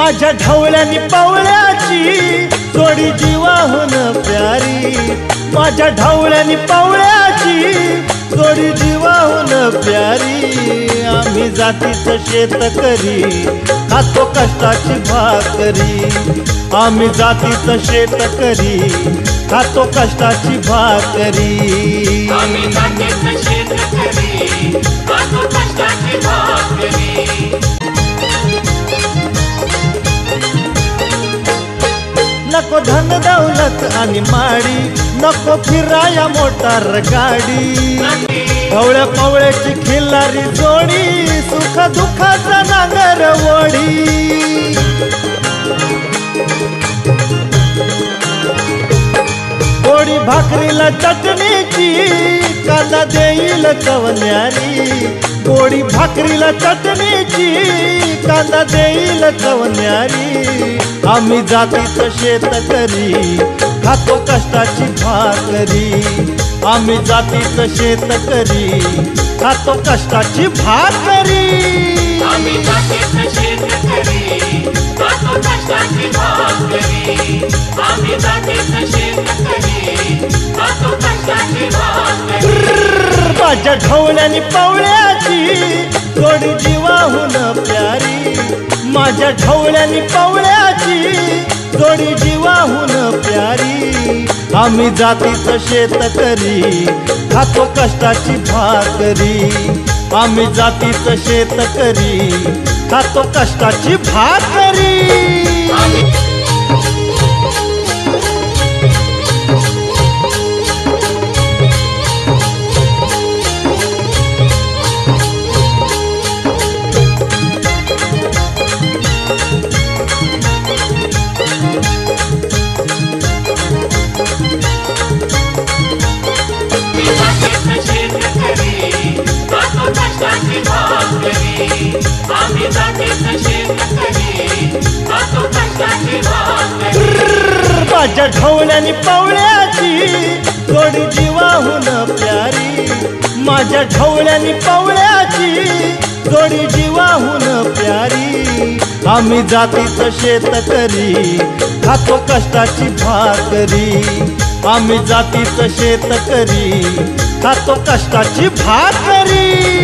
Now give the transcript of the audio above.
माझ्या ढवळ्यानी पवळ्याची जोडी जीवाहून प्यारी, माझ्या ढवळ्यानी पवळ्याची जोडी जीवाहून प्यारी। आम्ही जातीचं शेतकरी खातो कष्टाची भाकरी, आम्ही जातीचं शेतकरी खातो कष्टाची भाकरी, आम्ही जातीचं शेतकरी खातो कष्टाची भाकरी। नको धन दौलत आणि माडी, नको फिराया मोटार गाडी, ढवळ्या पवळ्याची खिल्लारी जोडी सुख दुःखाचा नांगर वडी। गोडी भाकरीला चटणीची कांदा देईल चवण्यारी, गोडी भाकरीला चटणीची कांदा देईल चवण्यारी। आम्ही जातीचं शेतकरी खातो कष्टाची भाकरी, आम्ही जातीचं शेतकरी खातो कष्टाची भाकरी, आम्ही जातीचं शेतकरी खातो कष्टाची भाकरी, आम्ही जातीचं शेतकरी खातो कष्टाची भाकरी। माझ्या ढवळ्यानी पवळ्याची जोडी जीवाहून प्यारी, माझ्या ढवळ्यानी पवळ्याची जोडी जीवाहून प्यारी। आम्ही जातीचं शेतकरी खातो कष्टाची भाकरी, आम्ही जातीचं शेतकरी खातो कष्टाची भाकरी। आम्ही जातीचं शेतकरी खातो कष्टाची भाकरी, माझ्या ढवळ्यानी पवळ्याची जोडी जीवाहून प्यारी, माझ्या ढवळ्यानी पवळ्याची जोडी जीवाहून प्यारी। आम्ही जातीचं शेतकरी खातो कष्टाची भाकरी, आम्ही जातीचं शेतकरी खातो कष्टाची भाकरी।